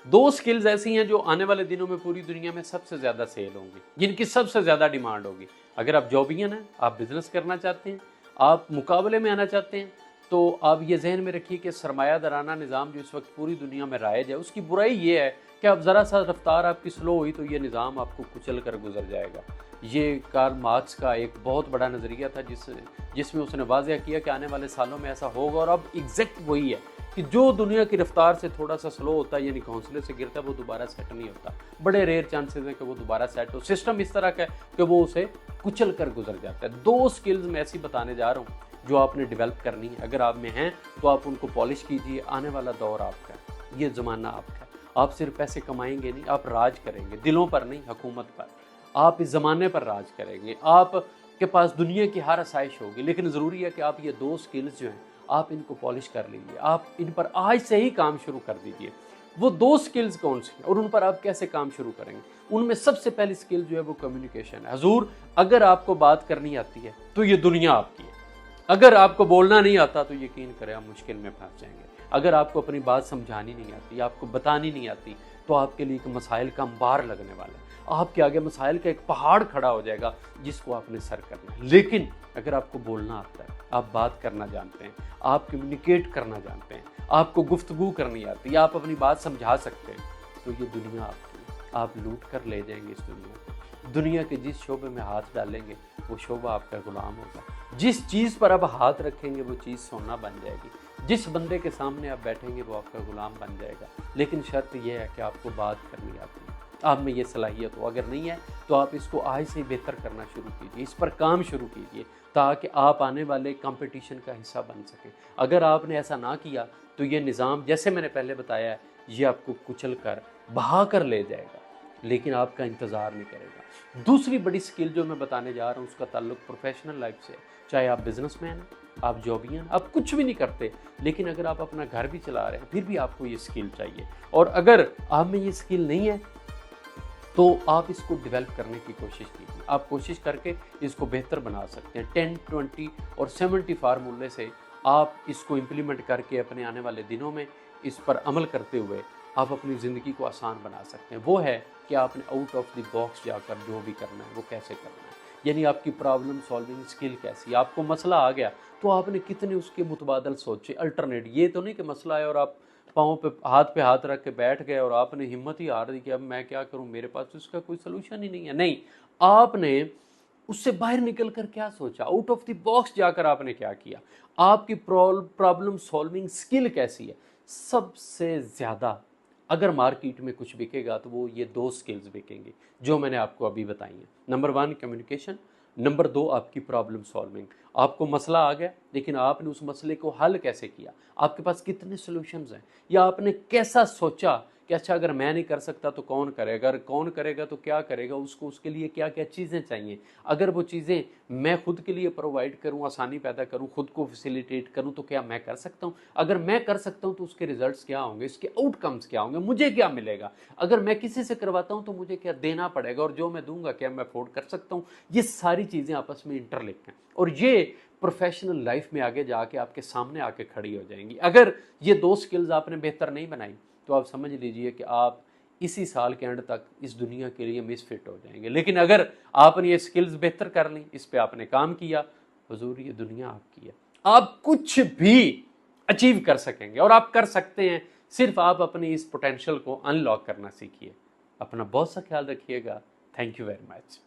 दो स्किल्स ऐसी हैं जो आने वाले दिनों में पूरी दुनिया में सबसे ज़्यादा सेल होंगी, जिनकी सबसे ज़्यादा डिमांड होगी। अगर आप जॉबियन हैं, आप बिज़नेस करना चाहते हैं, आप मुकाबले में आना चाहते हैं, तो आप ये ज़हन में रखिए कि सरमायादाराना निज़ाम जो इस वक्त पूरी दुनिया में राइज है, उसकी बुराई ये है कि आप ज़रा सा रफ्तार आपकी स्लो हुई तो ये निज़ाम आपको कुचल कर गुजर जाएगा। ये कार्ल मार्क्स का एक बहुत बड़ा नज़रिया था जिसमें उसने वाज़ह किया कि आने वाले सालों में ऐसा होगा, और अब एग्जैक्ट वही है कि जो दुनिया की रफ्तार से थोड़ा सा स्लो होता है, यानी हौसले से गिरता है, वो दोबारा सेट नहीं होता। बड़े रेयर चांसेस हैं कि वो दोबारा सेट हो। सिस्टम इस तरह का है कि वो उसे कुचल कर गुजर जाता है। दो स्किल्स मैं ऐसी बताने जा रहा हूँ जो आपने डेवलप करनी है। अगर आप में हैं तो आप उनको पॉलिश कीजिए। आने वाला दौर आपका है, ये ज़माना आपका है। आप सिर्फ पैसे कमाएंगे नहीं, आप राज करेंगे, दिलों पर नहीं, हुकूमत पर। आप इस ज़माने पर राज करेंगे। आपके पास दुनिया की हर आसाइश होगी, लेकिन ज़रूरी है कि आप ये दो स्किल्स जो हैं आप इनको पॉलिश कर लीजिए। आप इन पर आज से ही काम शुरू कर दीजिए। वो दो स्किल्स कौन सी हैं और उन पर आप कैसे काम शुरू करेंगे? उनमें सबसे पहली स्किल जो है वो कम्युनिकेशन है। हजूर, अगर आपको बात करनी आती है तो ये दुनिया आपकी है। अगर आपको बोलना नहीं आता तो यकीन करें आप मुश्किल में फंस जाएंगे। अगर आपको अपनी बात समझानी नहीं आती, आपको बतानी नहीं आती, तो आपके लिए एक मसाइल का अंबार लगने वाला है। आपके आगे मसाइल का एक पहाड़ खड़ा हो जाएगा जिसको आपने सर करना है। लेकिन अगर आपको बोलना आता है, आप बात करना जानते हैं, आप कम्युनिकेट करना जानते हैं, आपको गुफ्तगू करनी आती है, आप अपनी बात समझा सकते हैं, तो ये दुनिया आपकी है। आप लूट कर ले जाएंगे इस दुनिया को। दुनिया के जिस शोबे में हाथ डालेंगे वो शोबा आपका गुलाम होगा। जिस चीज़ पर आप हाथ रखेंगे वो चीज़ सोना बन जाएगी। जिस बंदे के सामने आप बैठेंगे वो आपका गुलाम बन जाएगा। लेकिन शर्त यह है कि आपको बात करनी आती है, आप में ये सलाहियत हो। अगर नहीं है तो आप इसको आज से बेहतर करना शुरू कीजिए, इस पर काम शुरू कीजिए, ताकि आप आने वाले कंपटीशन का हिस्सा बन सकें। अगर आपने ऐसा ना किया तो ये निज़ाम, जैसे मैंने पहले बताया है, ये आपको कुचल कर बहा कर ले जाएगा, लेकिन आपका इंतज़ार नहीं करेगा। दूसरी बड़ी स्किल जो मैं बताने जा रहा हूँ उसका ताल्लुक प्रोफेशनल लाइफ से। चाहे आप बिजनेसमैन हैं, आप जॉबियन, आप कुछ भी नहीं करते, लेकिन अगर आप अपना घर भी चला रहे हैं फिर भी आपको ये स्किल चाहिए। और अगर आप में ये स्किल नहीं है तो आप इसको डेवलप करने की कोशिश कीजिए। आप कोशिश करके इसको बेहतर बना सकते हैं। 10, 20 और 70 फार्मूले से आप इसको इम्प्लीमेंट करके अपने आने वाले दिनों में इस पर अमल करते हुए आप अपनी ज़िंदगी को आसान बना सकते हैं। वो है कि आपने आउट ऑफ द बॉक्स जाकर जो भी करना है वो कैसे करना है, यानी आपकी प्रॉब्लम सॉल्विंग स्किल कैसी। आपको मसला आ गया तो आपने कितने उसके मुतबादल सोचे, अल्टरनेट। ये तो नहीं कि मसला है और आप पाँव पे हाथ रख के बैठ गए और आपने हिम्मत ही हार दी कि अब मैं क्या करूं, मेरे पास तो इसका कोई सलूशन ही नहीं है। नहीं, आपने उससे बाहर निकल कर क्या सोचा, आउट ऑफ द बॉक्स जाकर आपने क्या किया, आपकी प्रॉब्लम सॉल्विंग स्किल कैसी है। सबसे ज़्यादा अगर मार्केट में कुछ बिकेगा तो वो ये दो स्किल्स बिकेंगी जो मैंने आपको अभी बताई हैं। नंबर 1 कम्युनिकेशन, नंबर 2 आपकी प्रॉब्लम सॉल्विंग। आपको मसला आ गया लेकिन आपने उस मसले को हल कैसे किया, आपके पास कितने सॉल्यूशंस हैं, या आपने कैसा सोचा कि अच्छा अगर मैं नहीं कर सकता तो कौन करेगा, अगर कौन करेगा तो क्या करेगा, उसको उसके लिए क्या क्या चीज़ें चाहिए, अगर वो चीज़ें मैं खुद के लिए प्रोवाइड करूं, आसानी पैदा करूं, खुद को फैसिलिटेट करूं, तो क्या मैं कर सकता हूं। अगर मैं कर सकता हूं तो उसके रिजल्ट्स क्या होंगे, इसके आउटकम्स क्या होंगे, मुझे क्या मिलेगा। अगर मैं किसी से करवाता हूं तो मुझे क्या देना पड़ेगा, और जो मैं दूंगा क्या मैं अफोर्ड कर सकता हूं। ये सारी चीज़ें आपस में इंटरलिंक हैं और ये प्रोफेशनल लाइफ में आगे जाके आपके सामने आके खड़ी हो जाएंगी। अगर ये दो स्किल्स आपने बेहतर नहीं बनाई तो आप समझ लीजिए कि आप इसी साल के एंड तक इस दुनिया के लिए मिसफिट हो जाएंगे। लेकिन अगर आपने ये स्किल्स बेहतर कर ली, इस पे आपने काम किया, हुजूर ये दुनिया आपकी है। आप कुछ भी अचीव कर सकेंगे और आप कर सकते हैं। सिर्फ आप अपनी इस पोटेंशियल को अनलॉक करना सीखिए। अपना बहुत सा ख्याल रखिएगा। Thank you very much.